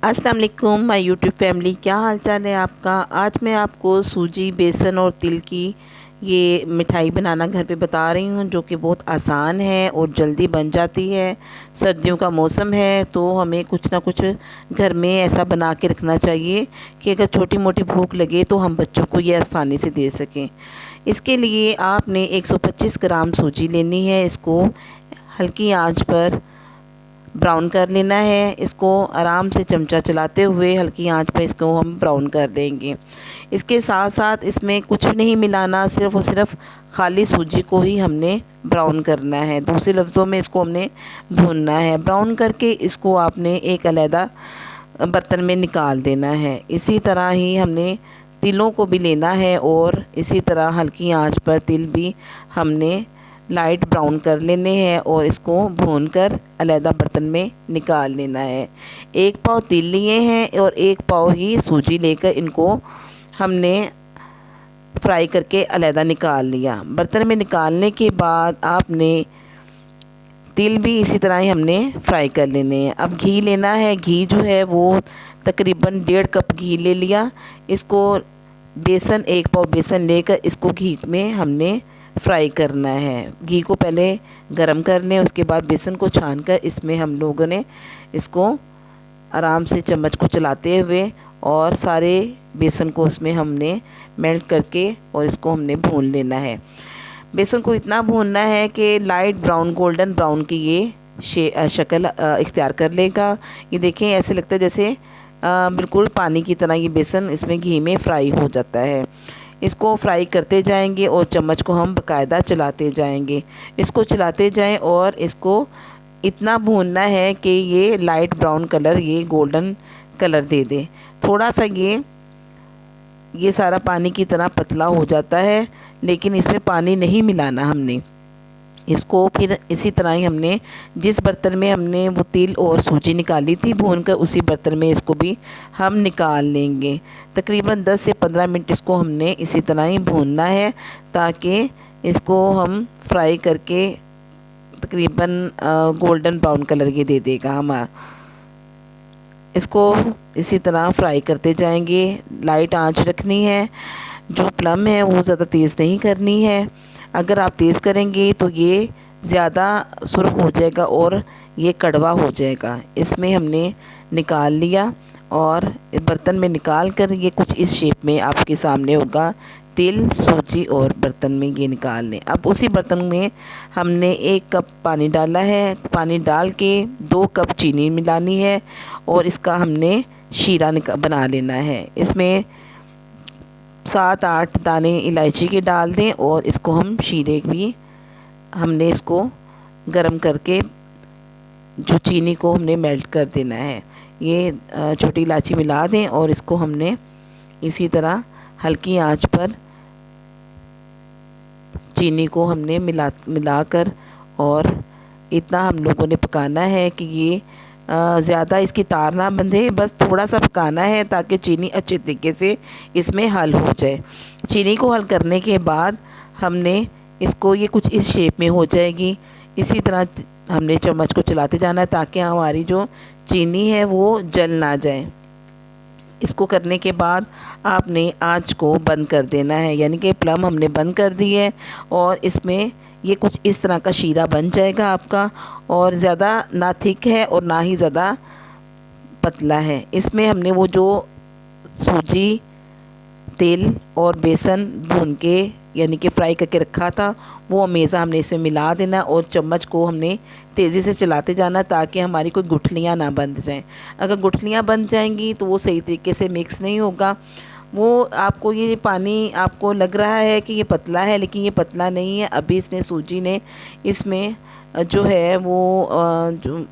अस्सलाम वालेकुम my YouTube family, क्या हाल चाल है आपका। आज मैं आपको सूजी, बेसन और तिल की ये मिठाई बनाना घर पे बता रही हूँ, जो कि बहुत आसान है और जल्दी बन जाती है। सर्दियों का मौसम है तो हमें कुछ ना कुछ घर में ऐसा बना के रखना चाहिए कि अगर छोटी मोटी भूख लगे तो हम बच्चों को ये आसानी से दे सकें। इसके लिए आपने 125 ग्राम सूजी लेनी है। इसको हल्की आंच पर ब्राउन कर लेना है। इसको आराम से चमचा चलाते हुए हल्की आंच पर इसको हम ब्राउन कर लेंगे। इसके साथ साथ इसमें कुछ भी नहीं मिलाना, सिर्फ़ और सिर्फ खाली सूजी को ही हमने ब्राउन करना है। दूसरे लफ्ज़ों में इसको हमने भूनना है। ब्राउन करके इसको आपने एक अलहदा बर्तन में निकाल देना है। इसी तरह ही हमने तिलों को भी लेना है और इसी तरह हल्की आंच पर तिल भी हमने लाइट ब्राउन कर लेने हैं और इसको भूनकर अलहदा बर्तन में निकाल लेना है। एक पाव तिल लिए हैं और एक पाव ही सूजी लेकर इनको हमने फ्राई करके अलहदा निकाल लिया। बर्तन में निकालने के बाद आपने तिल भी इसी तरह ही हमने फ्राई कर लेने हैं। अब घी लेना है। घी जो है वो तकरीबन 1.5 कप घी ले लिया। इसको बेसन, एक पाव बेसन लेकर इसको घी में हमने फ्राई करना है। घी को पहले गरम कर लें, उसके बाद बेसन को छानकर इसमें हम लोगों ने इसको आराम से चम्मच को चलाते हुए और सारे बेसन को उसमें हमने मेल्ट करके और इसको हमने भून लेना है। बेसन को इतना भूनना है कि लाइट ब्राउन, गोल्डन ब्राउन की ये शक्ल इख्तियार कर लेगा। ये देखें, ऐसे लगता है जैसे बिल्कुल पानी की तरह ये बेसन इसमें घी में फ्राई हो जाता है। इसको फ्राई करते जाएंगे और चम्मच को हम बाकायदा चलाते जाएंगे। इसको चलाते जाएं और इसको इतना भूनना है कि ये लाइट ब्राउन कलर, ये गोल्डन कलर दे दे। थोड़ा सा ये सारा पानी की तरह पतला हो जाता है, लेकिन इसमें पानी नहीं मिलाना हमने। इसको फिर इसी तरह ही हमने जिस बर्तन में हमने वो तिल और सूजी निकाली थी भूनकर, उसी बर्तन में इसको भी हम निकाल लेंगे। तकरीबन 10 से 15 मिनट इसको हमने इसी तरह ही भूनना है, ताकि इसको हम फ्राई करके तकरीबन गोल्डन ब्राउन कलर की दे देगा हमारा। इसको इसी तरह फ्राई करते जाएंगे। लाइट आंच रखनी है। जो प्लम है वो ज़्यादा तेज़ नहीं करनी है। अगर आप तेज़ करेंगे तो ये ज़्यादा सुर्ख हो जाएगा और ये कड़वा हो जाएगा। इसमें हमने निकाल लिया और बर्तन में निकाल कर ये कुछ इस शेप में आपके सामने होगा। तिल, सूजी और बर्तन में ये निकाल लें। अब उसी बर्तन में हमने 1 कप पानी डाला है। पानी डाल के 2 कप चीनी मिलानी है और इसका हमने शीरा बना लेना है। इसमें 7-8 दाने इलायची के डाल दें और इसको हम शीरे भी हमने इसको गरम करके जो चीनी को हमने मेल्ट कर देना है। ये छोटी इलायची मिला दें और इसको हमने इसी तरह हल्की आंच पर चीनी को हमने मिलाकर और इतना हम लोगों ने पकाना है कि ये ज़्यादा इसकी तार ना बंधे, बस थोड़ा सा पकाना है ताकि चीनी अच्छे तरीके से इसमें हल हो जाए। चीनी को हल करने के बाद हमने इसको, ये कुछ इस शेप में हो जाएगी। इसी तरह हमने चम्मच को चलाते जाना है ताकि हमारी जो चीनी है वो जल ना जाए। इसको करने के बाद आपने आँच को बंद कर देना है, यानी कि प्लम हमने बंद कर दी है और इसमें ये कुछ इस तरह का शीरा बन जाएगा आपका। और ज़्यादा ना थिक है और ना ही ज़्यादा पतला है। इसमें हमने वो जो सूजी, तेल और बेसन भून के यानी कि फ्राई करके रखा था, वो अमेज़ा हमने इसमें मिला देना और चम्मच को हमने तेज़ी से चलाते जाना ताकि हमारी कोई गुठलियाँ ना बंध जाएं। अगर गुठलियाँ बंध जाएंगी तो वो सही तरीके से मिक्स नहीं होगा। वो आपको ये पानी आपको लग रहा है कि ये पतला है, लेकिन ये पतला नहीं है। अभी इसने सूजी ने इसमें जो है वो जो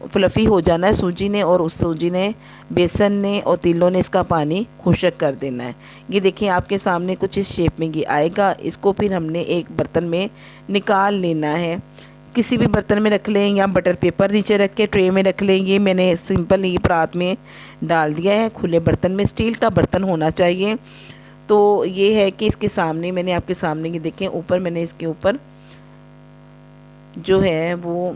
फ्लफ़ी हो जाना है सूजी ने, और उस सूजी ने, बेसन ने और तिलों ने इसका पानी खुश्क कर देना है। ये देखिए आपके सामने कुछ इस शेप में ये आएगा। इसको फिर हमने एक बर्तन में निकाल लेना है। किसी भी बर्तन में रख लें या बटर पेपर नीचे रख के ट्रे में रख लें। ये मैंने सिंपल ये परात में डाल दिया है। खुले बर्तन में, स्टील का बर्तन होना चाहिए। तो ये है कि इसके सामने मैंने आपके सामने ये देखें, ऊपर मैंने, इसके ऊपर जो है वो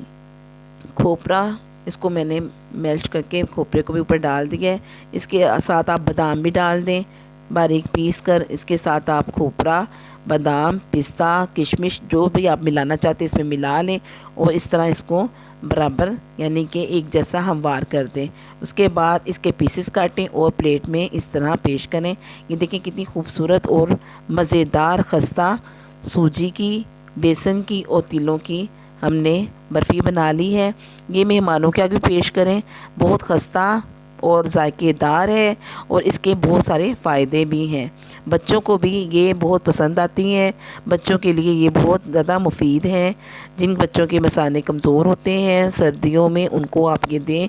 खोपरा इसको मैंने मेल्ट करके खोपरे को भी ऊपर डाल दिया है। इसके साथ आप बादाम भी डाल दें बारीक पीस कर। इसके साथ आप खोपरा, बादाम, पिस्ता, किशमिश जो भी आप मिलाना चाहते हैं इसमें मिला लें और इस तरह इसको बराबर यानी कि एक जैसा हमवार कर दें। उसके बाद इसके पीसेस काटें और प्लेट में इस तरह पेश करें। ये देखें कितनी खूबसूरत और मज़ेदार खस्ता सूजी की, बेसन की और तिलों की हमने बर्फ़ी बना ली है। ये मेहमानों के आगे पेश करें। बहुत खस्ता और ज़ायकेदार है और इसके बहुत सारे फ़ायदे भी हैं। बच्चों को भी ये बहुत पसंद आती हैं। बच्चों के लिए ये बहुत ज़्यादा मुफीद हैं। जिन बच्चों के मसाने कमज़ोर होते हैं सर्दियों में उनको आप ये दें।